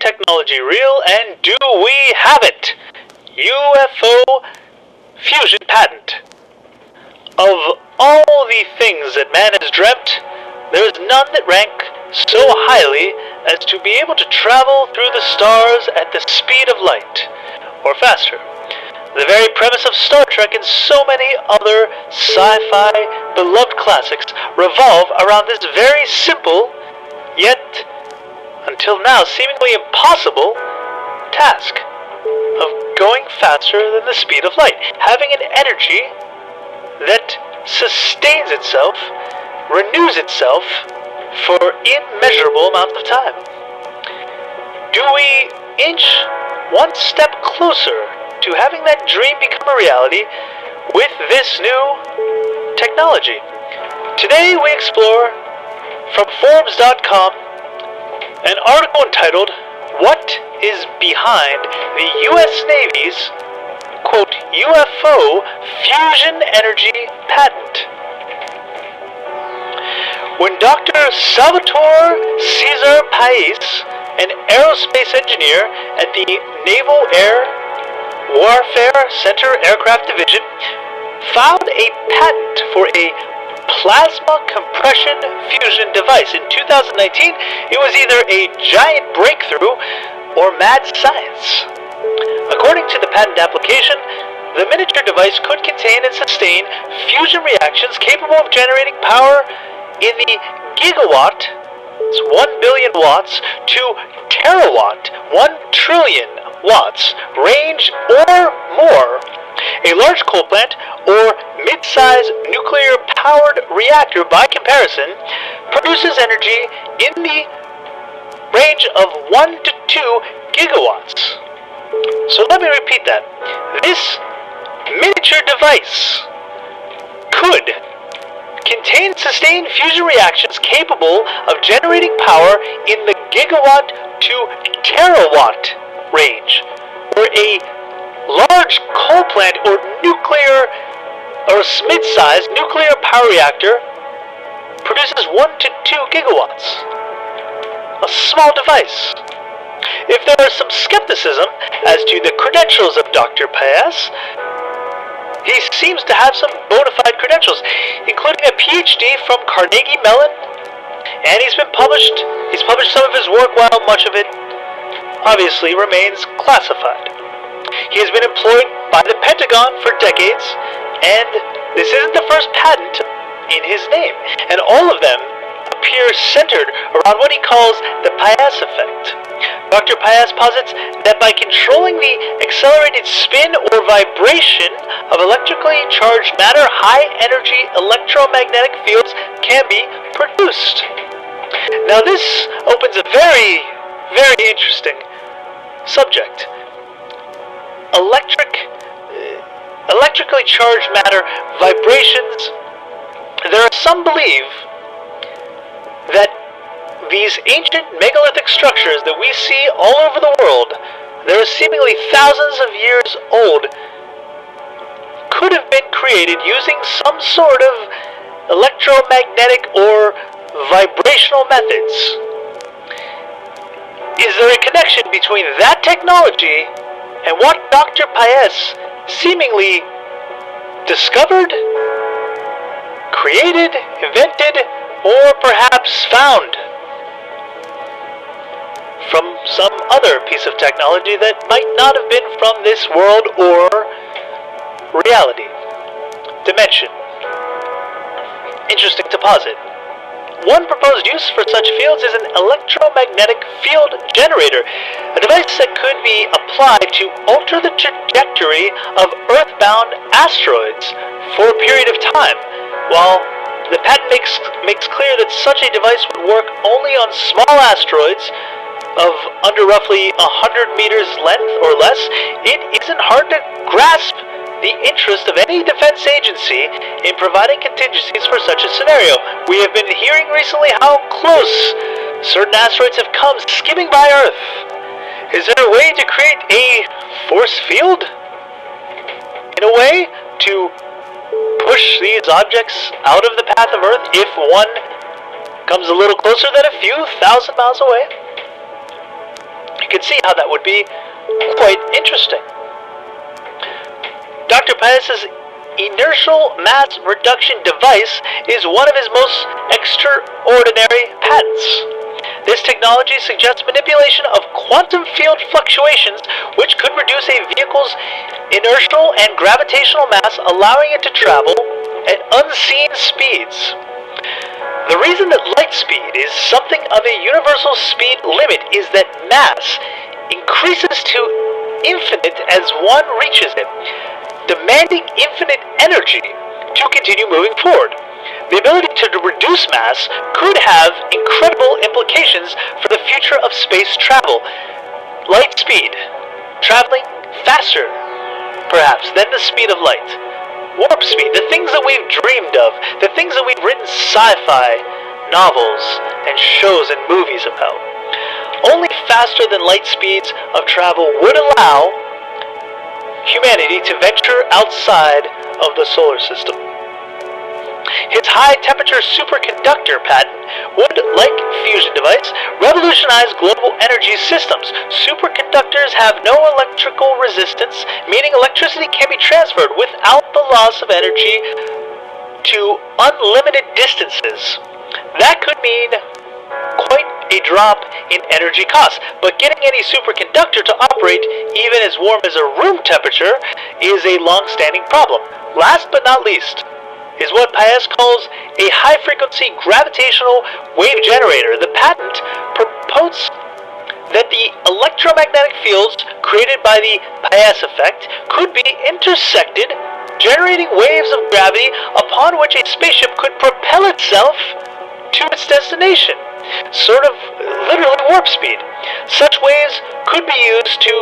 technology real, and do we have it? UFO fusion patent. Of all the things that man has dreamt, there is none that rank so highly as to be able to travel through the stars at the speed of light, or faster. The very premise of Star Trek and so many other sci-fi beloved classics revolve around this very simple, yet until now seemingly impossible, task of going faster than the speed of light, having an energy that sustains itself, renews itself for immeasurable amounts of time. Do we inch one step closer to having that dream become a reality with this new technology? Today we explore from Forbes.com an article entitled, "What is behind the U.S. Navy's, quote, UFO fusion energy patent?" When Dr. Salvatore Cesar Pais, an aerospace engineer at the Naval Air Warfare Center Aircraft Division, filed a patent for a plasma compression fusion device in 2019, it was either a giant breakthrough or mad science. According to the patent application, the miniature device could contain and sustain fusion reactions capable of generating power in the gigawatt, it's 1 billion watts, to terawatt, 1 trillion watts range or more. A large coal plant or mid-size nuclear-powered reactor, by comparison, produces energy in the range of 1 to 2 gigawatts. So let me repeat that. This miniature device could contain sustained fusion reactions capable of generating power in the gigawatt to terawatt range, where a large coal plant or nuclear or mid-sized nuclear power reactor produces 1 to 2 gigawatts. A small device. If there is some skepticism as to the credentials of Dr. Pais, he seems to have some bona fide credentials, including a PhD from Carnegie Mellon, and he's published some of his work, while much of it obviously remains classified. He has been employed by the Pentagon for decades, and this isn't the first patent in his name, and all of them appear centered around what he calls the Pais effect. Dr. Pais posits that by controlling the accelerated spin or vibration of electrically charged matter, high-energy electromagnetic fields can be produced. Now this opens a very, very interesting subject. Electrically charged matter, vibrations. There are some believe that these ancient megalithic structures that we see all over the world, that are seemingly thousands of years old, could have been created using some sort of electromagnetic or vibrational methods. Is there a connection between that technology and what Dr. Pais seemingly discovered, created, invented, or perhaps found from some other piece of technology that might not have been from this world or reality, dimension? Interesting to posit. One proposed use for such fields is an electromagnetic field generator, a device that could be applied to alter the trajectory of earthbound asteroids for a period of time. While the patent makes clear that such a device would work only on small asteroids of under roughly 100 meters length or less, it isn't hard to grasp the interest of any defense agency in providing contingencies for such a scenario. We have been hearing recently how close certain asteroids have come skimming by Earth. Is there a way to create a force field? In a way to push these objects out of the path of Earth if one comes a little closer than a few thousand miles away? can see how that would be quite interesting. Dr. Paez's inertial mass reduction device is one of his most extraordinary patents. This technology suggests manipulation of quantum field fluctuations, which could reduce a vehicle's inertial and gravitational mass, allowing it to travel at unseen speeds. The reason that light speed is something of a universal speed limit is that mass increases to infinite as one reaches it, demanding infinite energy to continue moving forward. The ability to reduce mass could have incredible implications for the future of space travel. Light speed, traveling faster, perhaps, than the speed of light. Warp speed, the things that we've dreamed of, the things that we've written sci-fi novels and shows and movies about. Only faster than light speeds of travel would allow humanity to venture outside of the solar system. His high-temperature superconductor patent would, like fusion device, revolutionize global energy systems. Superconductors have no electrical resistance, meaning electricity can be transferred without the loss of energy to unlimited distances. That could mean quite a drop in energy costs, but getting any superconductor to operate even as warm as a room temperature is a long-standing problem. Last but not least is what Paez calls a high-frequency gravitational wave generator. The patent purports that the electromagnetic fields created by the Paez effect could be intersected, generating waves of gravity upon which a spaceship could propel itself to its destination. Sort of literally warp speed. Such waves could be used to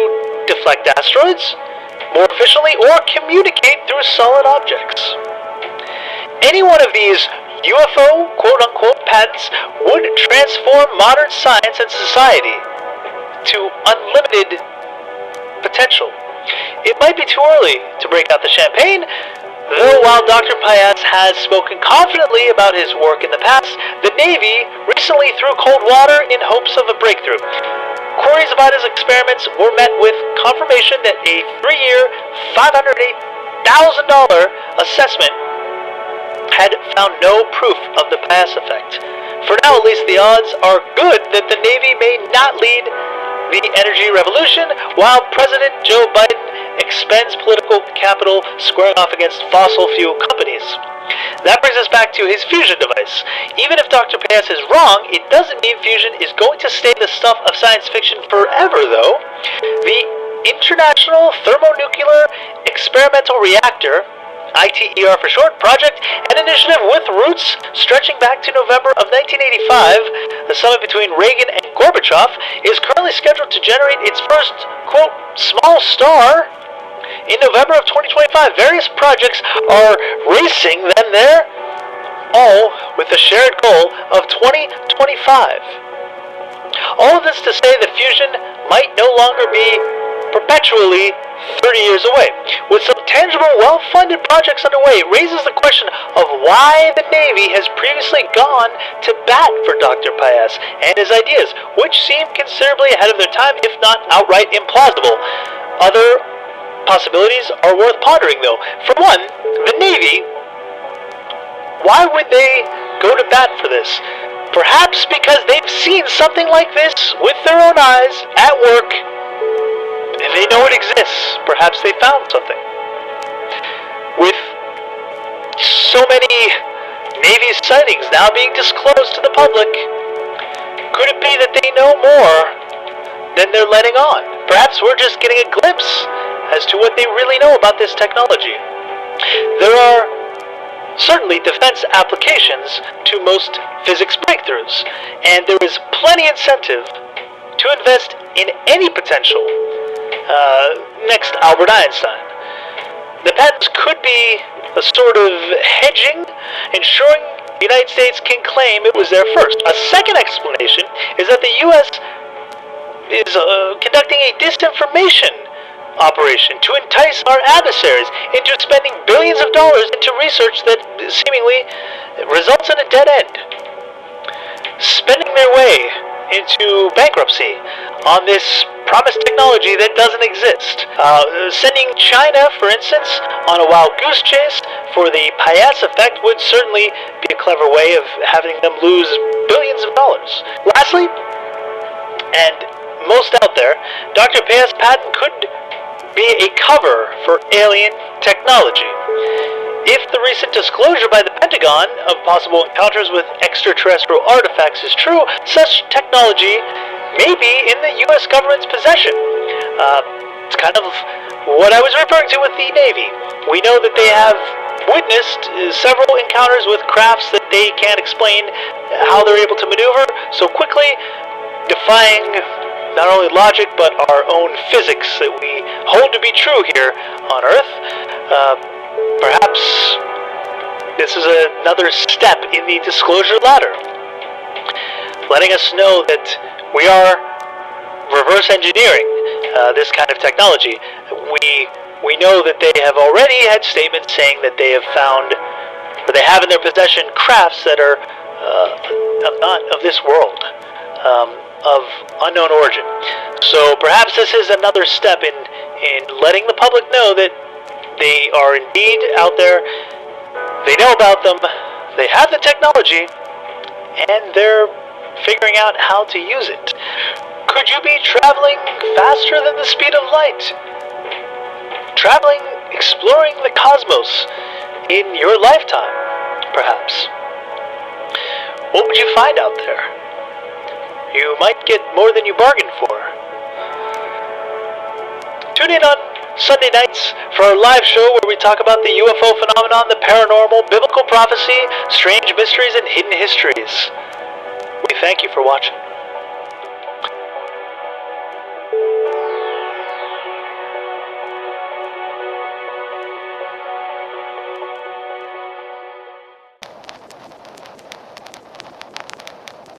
deflect asteroids more efficiently or communicate through solid objects. Any one of these UFO quote-unquote patents would transform modern science and society to unlimited potential. It might be too early to break out the champagne, though while Dr. Paez has spoken confidently about his work in the past, the Navy recently threw cold water in hopes of a breakthrough. Queries about his experiments were met with confirmation that a 3-year, $508,000 assessment had found no proof of the Paez effect. For now, at least, the odds are good that the Navy may not lead the energy revolution, while President Joe Biden expends political capital squaring off against fossil fuel companies. That brings us back to his fusion device. Even if Dr. Paez is wrong, it doesn't mean fusion is going to stay the stuff of science fiction forever, though. The International Thermonuclear Experimental Reactor, ITER for short, project, an initiative with roots stretching back to November of 1985, the summit between Reagan and Gorbachev, is currently scheduled to generate its first, quote, small star in November of 2025. Various projects are racing then there, all with the shared goal of 2025. All of this to say that fusion might no longer be perpetually 30 years away. With some tangible, well-funded projects underway, it raises the question of why the Navy has previously gone to bat for Dr. Paez and his ideas, which seem considerably ahead of their time, if not outright implausible. Other possibilities are worth pondering, though. For one, the Navy, why would they go to bat for this? Perhaps because they've seen something like this with their own eyes at work. They know it exists. Perhaps they found something. With so many Navy sightings now being disclosed to the public, could it be that they know more than they're letting on? Perhaps we're just getting a glimpse as to what they really know about this technology. There are certainly defense applications to most physics breakthroughs, and there is plenty incentive to invest in any potential next Albert Einstein. The patents could be a sort of hedging, ensuring the United States can claim it was there first. A second explanation is that the U.S. is conducting a disinformation operation to entice our adversaries into spending billions of dollars into research that seemingly results in a dead end. Spending their way into bankruptcy on this promised technology that doesn't exist. Sending China, for instance, on a wild goose chase for the Payas effect would certainly be a clever way of having them lose billions of dollars. Lastly, and most out there, Dr. Payas' patent could be a cover for alien technology. If the recent disclosure by the Pentagon of possible encounters with extraterrestrial artifacts is true, such technology may be in the U.S. government's possession. It's kind of what I was referring to with the Navy. We know that they have witnessed several encounters with crafts that they can't explain how they're able to maneuver so quickly, defying not only logic but our own physics that we hold to be true here on Earth. Perhaps this is another step in the disclosure ladder, letting us know that we are reverse engineering this kind of technology. We know that they have already had statements saying that they have found, or they have in their possession, crafts that are not of this world, of unknown origin. So perhaps this is another step in letting the public know that they are indeed out there, they know about them, they have the technology, and they're figuring out how to use it. Could you be traveling faster than the speed of light? Traveling, exploring the cosmos in your lifetime, perhaps. What would you find out there? You might get more than you bargained for. Tune in on Sunday nights for our live show where we talk about the UFO phenomenon, the paranormal, biblical prophecy, strange mysteries, and hidden histories. We thank you for watching.